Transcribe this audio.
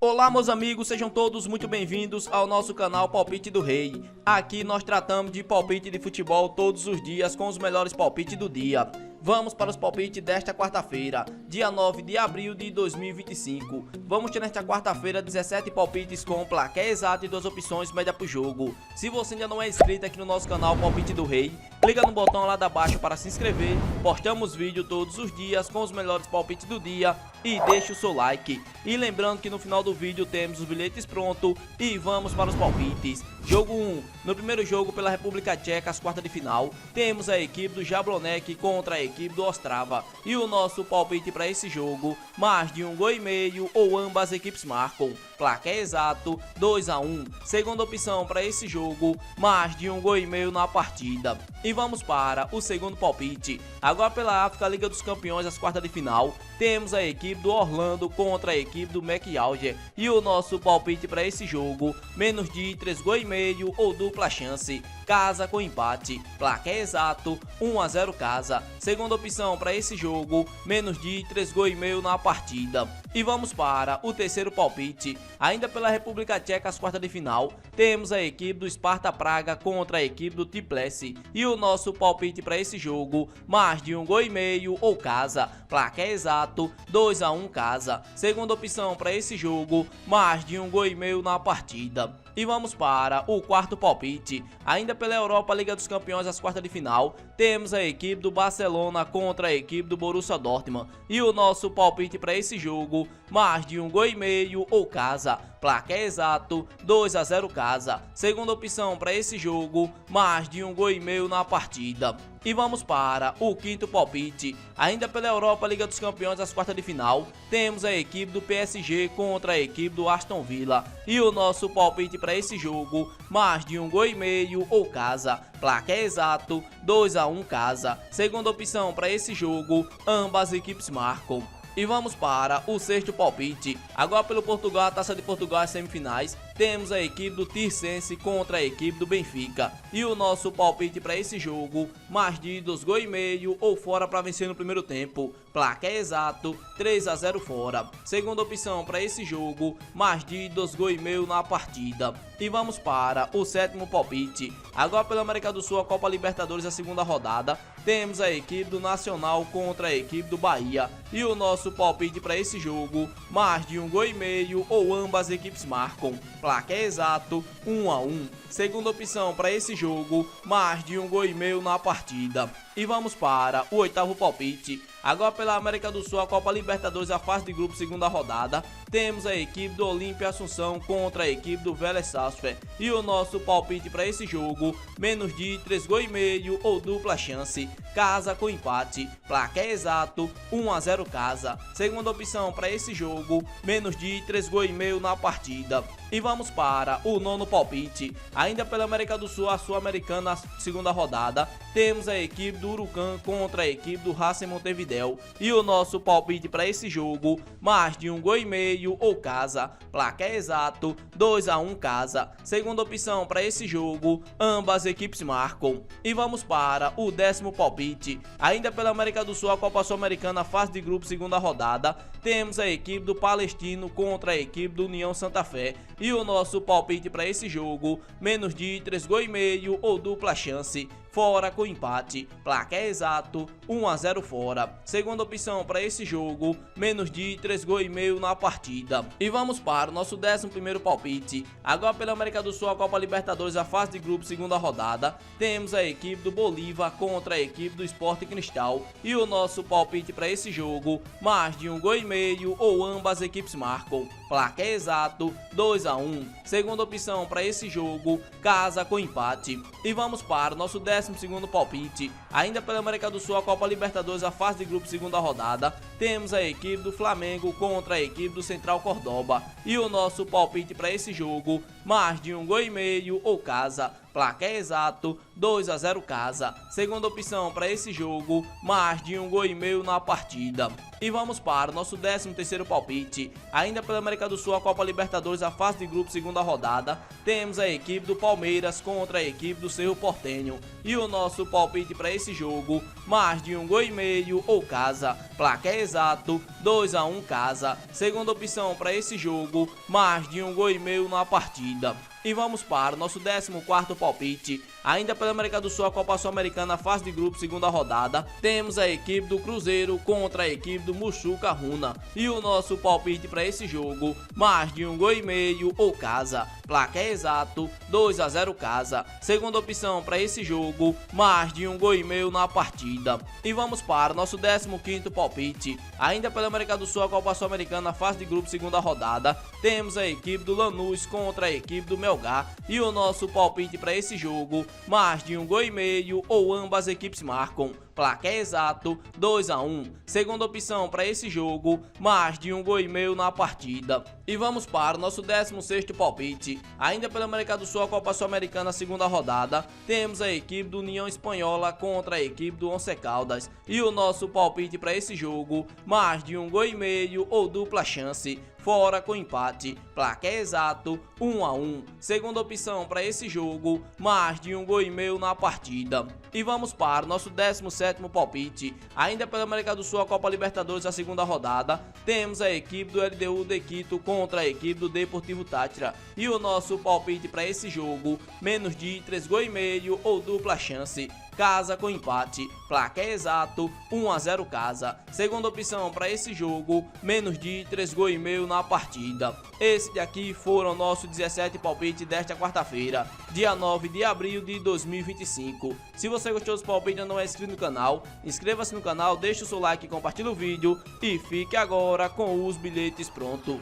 Olá meus amigos, sejam todos muito bem-vindos ao nosso canal Palpite do Rei. Aqui nós tratamos de palpite de futebol todos os dias com os melhores palpites do dia. Vamos para os palpites desta quarta-feira, dia 9 de abril de 2025. Vamos ter nesta quarta-feira 17 palpites com placar exato e 2 opções média pro jogo. Se você ainda não é inscrito aqui no nosso canal Palpite do Rei, clica no botão lá da baixo para se inscrever. Postamos vídeo todos os dias com os melhores palpites do dia e deixe o seu like. E lembrando que no final do vídeo temos os bilhetes prontos e vamos para os palpites. Jogo 1. No primeiro jogo pela República Tcheca, as quartas de final, temos a equipe do Jablonec contra a equipe do Ostrava. E o nosso palpite para esse jogo, mais de 1,5 gol ou ambas as equipes marcam. Placar exato, 2-1. Segunda opção para esse jogo, mais de 1,5 gol na partida. E vamos para o segundo palpite. Agora pela África Liga dos Campeões, as quartas de final, temos a equipe do Orlando contra a equipe do McAlger. E o nosso palpite para esse jogo, menos de 3,5 gol ou dupla chance. Casa com empate. Placar exato, 1-0 casa. Segunda opção para esse jogo, menos de 3,5 gol na partida. E vamos para o terceiro palpite. Ainda pela República Tcheca, as quartas de final, temos a equipe do Sparta Praga contra a equipe do Tbilisi. E o nosso palpite para esse jogo, mais de 1,5 gol ou casa. Placar exato, 2-1 casa. Segunda opção para esse jogo, mais de 1,5 gol na partida. E vamos para o quarto palpite. Ainda pela Europa Liga dos Campeões, as quartas de final, temos a equipe do Barcelona contra a equipe do Borussia Dortmund. E o nosso palpite para esse jogo, mais de 1,5 gol ou casa. Placar exato, 2-0 casa. Segunda opção para esse jogo, mais de 1,5 gol na partida. E vamos para o quinto palpite. Ainda pela Europa Liga dos Campeões, as quartas de final, temos a equipe do PSG contra a equipe do Aston Villa. E o nosso palpite para esse jogo, mais de 1,5 gol ou casa. Placar exato, 2-1 casa. Segunda opção para esse jogo, ambas as equipes marcam. E vamos para o sexto palpite. Agora pelo Portugal, a Taça de Portugal, as semifinais, temos a equipe do Tirsense contra a equipe do Benfica. E o nosso palpite para esse jogo, mais de 2,5 gol ou fora para vencer no primeiro tempo. Placar exato, 3-0 fora. Segunda opção para esse jogo, mais de 2,5 gol na partida. E vamos para o sétimo palpite. Agora pela América do Sul, a Copa Libertadores, a segunda rodada, temos a equipe do Nacional contra a equipe do Bahia. E o nosso palpite para esse jogo, mais de 1,5 gol ou ambas as equipes marcam. Placar exato, 1-1. Segunda opção para esse jogo, mais de 1,5 gol na partida. E vamos para o oitavo palpite. Agora pela América do Sul, a Copa Libertadores, a fase de grupo, segunda rodada, temos a equipe do Olímpia Assunção contra a equipe do Vélez Sarsfield. E o nosso palpite para esse jogo, menos de 3,5 gol ou dupla chance. Casa com empate. Placar exato, 1-0 casa. Segunda opção para esse jogo, menos de 3,5 gol na partida. E vamos para o nono palpite. Ainda pela América do Sul, a Sul-Americana, segunda rodada, temos a equipe do Huracan contra a equipe do Racing Montevideo. E o nosso palpite para esse jogo, mais de 1,5 gol ou casa. Placar exato, 2-1 casa. Segunda opção para esse jogo, ambas as equipes marcam. E vamos para o décimo palpite. Ainda pela América do Sul, a Copa Sul-Americana, fase de grupo, segunda rodada, temos a equipe do Palestino contra a equipe do União Santa Fé. E o nosso palpite para esse jogo, menos de 3,5 gol ou dupla chance. Fora com empate. Placar exato, 1-0 fora. Segunda opção para esse jogo, menos de 3,5 gol na partida. E vamos para o nosso 11º palpite. Agora pela América do Sul, a Copa Libertadores, a fase de grupo, segunda rodada, temos a equipe do Bolívar contra a equipe do Sporting Cristal. E o nosso palpite para esse jogo, mais de 1,5 gol ou ambas as equipes marcam. Placar exato, 2-1. Segunda opção para esse jogo, casa com empate. E vamos para o nosso 12º palpite. Ainda pela América do Sul, a Copa Libertadores, a fase de grupo, segunda rodada, temos a equipe do Flamengo contra a equipe do Central Córdoba. E o nosso palpite para esse jogo, mais de 1,5 gol ou casa. Placar exato, 2-0 casa. Segunda opção para esse jogo, mais de 1,5 gol na partida. E vamos para o nosso 13º palpite. Ainda pela América do Sul, a Copa Libertadores, a fase de grupo, segunda rodada, temos a equipe do Palmeiras contra a equipe do Cerro Porteño. E o nosso palpite para esse jogo, mais de 1,5 gol ou casa. Placar exato, 2-1 casa. Segunda opção para esse jogo, mais de 1,5 gols na partida. E vamos para o nosso 14º palpite. Ainda pela América do Sul, a Copa Sul-Americana, fase de grupo, segunda rodada. Temos a equipe do Cruzeiro contra a equipe do Mushuca Runa. E o nosso palpite para esse jogo, mais de 1,5 gols ou casa. Placar exato, 2-0 casa. Segunda opção para esse jogo, mais de 1,5 gols na partida. E vamos para o nosso 15º palpite. Ainda pela América do Sul, a Copa Sul-Americana, fase de grupo, segunda rodada. Temos a equipe do Lanús contra a equipe do Melgar. E o nosso palpite para esse jogo, mais de 1,5 gols ou ambas equipes marcam. Placar exato, 2-1. Segunda opção para esse jogo, mais de 1,5 gols na partida. E vamos para o nosso 16º palpite. Ainda pela América do Sul, a Copa Sul-Americana, segunda rodada. Temos a equipe do União Espanhola contra a equipe do Once Caldas. E o nosso palpite para esse jogo, mais de 1,5 gols ou dupla chance. Fora com empate, placar exato, 1-1. Segunda opção para esse jogo, mais de 1,5 gols na partida. E vamos para o nosso 17º palpite. Ainda pela América do Sul, a Copa Libertadores, a segunda rodada. Temos a equipe do LDU de Quito contra a equipe do Deportivo Táchira. E o nosso palpite para esse jogo, menos de 3,5 gols ou dupla chance. Casa com empate, placar exato, 1-0 casa. Segunda opção para esse jogo, menos de 3,5 gols na partida. Esse daqui foram nossos 17 palpites desta quarta-feira, dia 9 de abril de 2025. Se você gostou dos palpites e não é inscrito no canal, inscreva-se no canal, deixe o seu like, compartilhe o vídeo e fique agora com os bilhetes prontos.